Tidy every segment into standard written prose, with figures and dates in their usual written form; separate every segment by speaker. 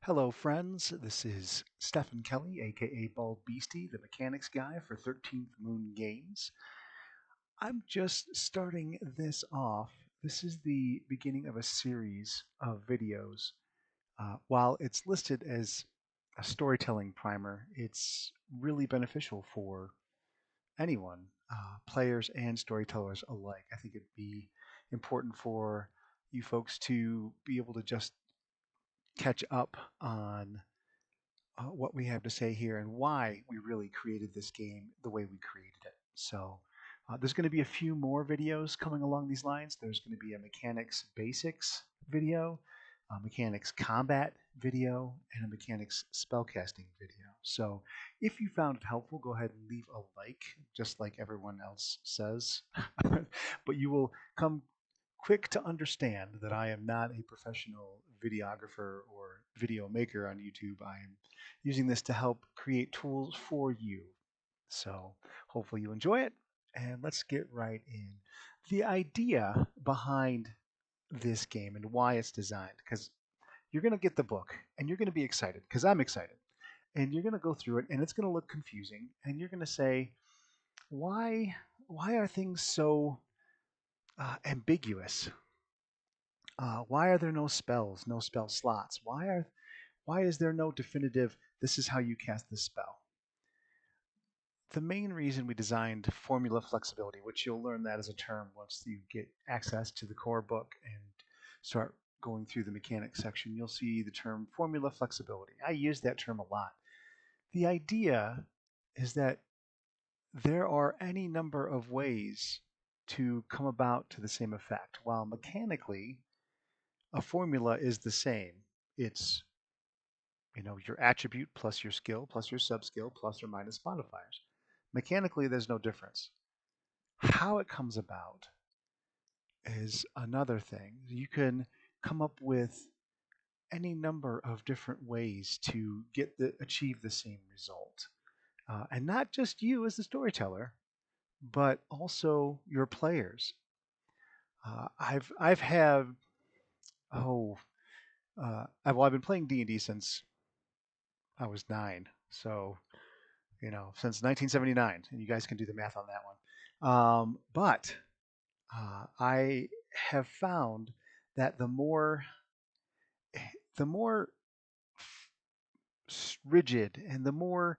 Speaker 1: Hello, friends. This is Stephen Kelly, aka Bald Beastie, the mechanics guy for 13th Moon Games. I'm just starting this off. This is the beginning of a series of videos. While it's listed as a storytelling primer, it's really beneficial for anyone, players and storytellers alike. I think it'd be important for you folks to be able to just catch up on what we have to say here and why we really created this game the way we created it. So there's going to be a few more videos coming along these lines. There's going to be a mechanics basics video, a mechanics combat video, and a mechanics spellcasting video. So if you found it helpful, go ahead and leave a like, just like everyone else says. But you will come quick to understand that I am not a professional videographer or video maker on YouTube. I am using this to help create tools for you. So hopefully you enjoy it. And let's get right in. The idea behind this game and why it's designed, because you're going to get the book and you're going to be excited, because I'm excited. And you're going to go through it and it's going to look confusing. And you're going to say, why are things so ambiguous? Why are there no spells, no spell slots? Why is there no definitive, this is how you cast this spell? The main reason we designed formula flexibility, which you'll learn that as a term once you get access to the core book and start going through the mechanics section, you'll see the term formula flexibility. I use that term a lot. The idea is that there are any number of ways to come about to the same effect, while mechanically a formula is the same. It's your attribute plus your skill plus your sub-skill plus or minus modifiers. Mechanically, there's no difference. How it comes about is another thing. You can come up with any number of different ways to achieve the same result. And not just you as the storyteller, but also your players. I've had oh I've been playing D&D since I was 9, so since 1979, and you guys can do the math on that one. But I have found that the more rigid and the more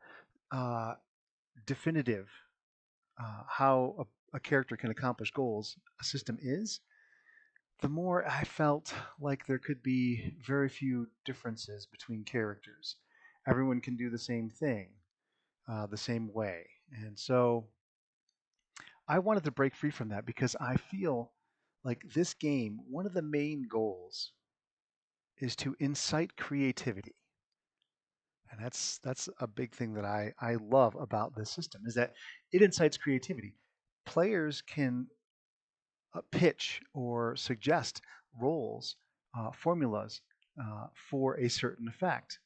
Speaker 1: uh, definitive how a character can accomplish goals a system is, the more I felt like there could be very few differences between characters. Everyone can do the same thing the same way. And so I wanted to break free from that because I feel like this game, one of the main goals is to incite creativity. And that's a big thing that I love about this system is that it incites creativity. Players can pitch or suggest roles, formulas for a certain effect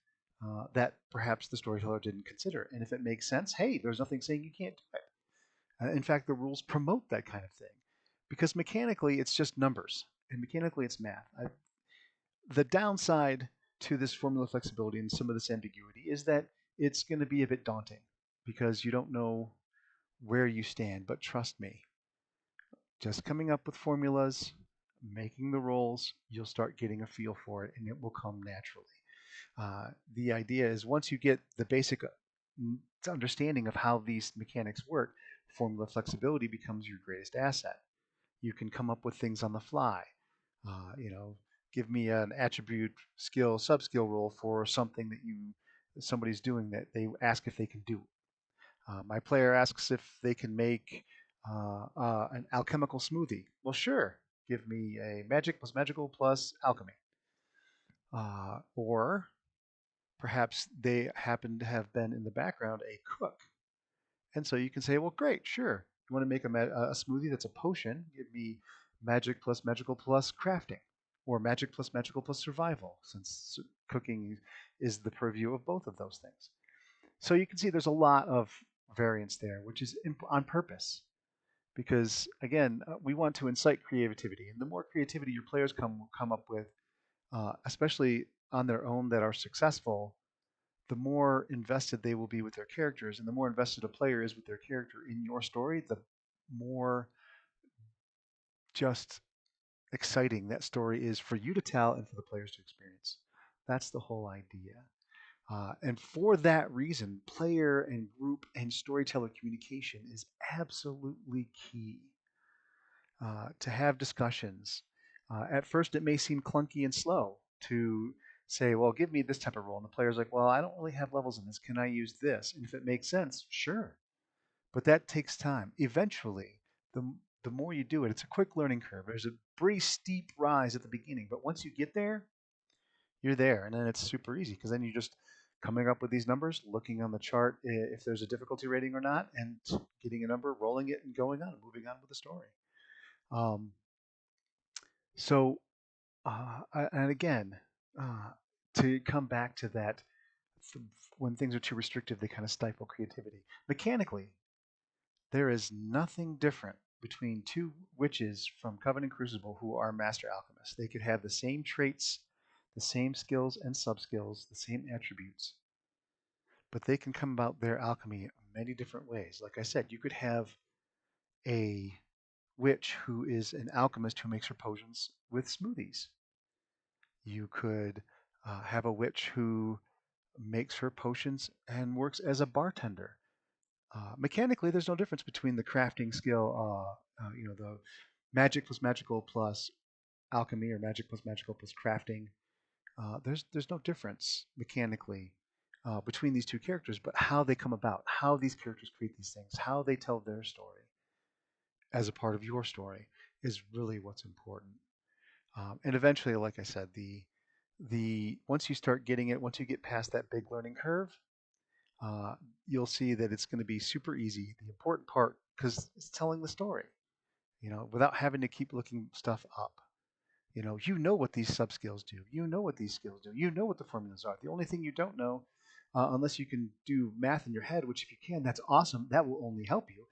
Speaker 1: that perhaps the storyteller didn't consider. And if it makes sense, hey, there's nothing saying you can't do it. In fact, the rules promote that kind of thing because mechanically it's just numbers and mechanically it's math. The downside to this formula flexibility and some of this ambiguity is that it's going to be a bit daunting because you don't know where you stand. But trust me, just coming up with formulas, making the rolls, you'll start getting a feel for it and it will come naturally. The idea is once you get the basic understanding of how these mechanics work, formula flexibility becomes your greatest asset. You can come up with things on the fly. Uh, you know, give me an attribute, skill, sub-skill roll for something that somebody's doing that they ask if they can do. My player asks if they can make an alchemical smoothie. Well, sure. Give me a magic plus magical plus alchemy. Or perhaps they happen to have been in the background a cook. And so you can say, well, great, sure. You want to make a smoothie that's a potion? Give me magic plus magical plus crafting, or magic plus magical plus survival, since cooking is the purview of both of those things. So you can see there's a lot of variance there, which is on purpose. Because again, we want to incite creativity, and the more creativity your players come up with, especially on their own that are successful, the more invested they will be with their characters, and the more invested a player is with their character in your story, the more just exciting that story is for you to tell and for the players to experience. That's the whole idea. And for that reason, player and group and storyteller communication is absolutely key to have discussions. At first, it may seem clunky and slow to say, well, give me this type of role. And the player's like, well, I don't really have levels in this. Can I use this? And if it makes sense, sure. But that takes time. Eventually, the more you do it, it's a quick learning curve. There's a pretty steep rise at the beginning, but once you get there, you're there, and then it's super easy because then you're just coming up with these numbers, looking on the chart if there's a difficulty rating or not, and getting a number, rolling it, and going on, and moving on with the story. Um, so, and again, uh, to come back to that, when things are too restrictive, they kind of stifle creativity. Mechanically, there is nothing different between two witches from Coven and Crucible who are master alchemists. They could have the same traits, the same skills and sub-skills, the same attributes, but they can come about their alchemy many different ways. Like I said, you could have a witch who is an alchemist who makes her potions with smoothies. You could have a witch who makes her potions and works as a bartender. Mechanically, there's no difference between the crafting skill, the magic plus magical plus alchemy, or magic plus magical plus crafting. There's no difference mechanically between these two characters, but how they come about, how these characters create these things, how they tell their story as a part of your story is really what's important. And eventually, like I said, the once you start getting it, once you get past that big learning curve, uh, you'll see that it's going to be super easy. The important part, because it's telling the story, without having to keep looking stuff up. You know what these sub skills do. You know what these skills do. You know what the formulas are. The only thing you don't know, unless you can do math in your head, which if you can, that's awesome. That will only help you.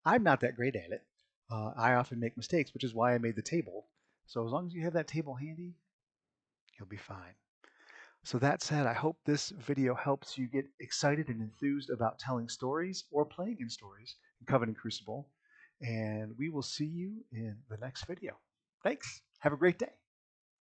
Speaker 1: I'm not that great at it. I often make mistakes, which is why I made the table. So as long as you have that table handy, you'll be fine. So that said, I hope this video helps you get excited and enthused about telling stories or playing in stories in Coven and Crucible. And we will see you in the next video. Thanks. Have a great day.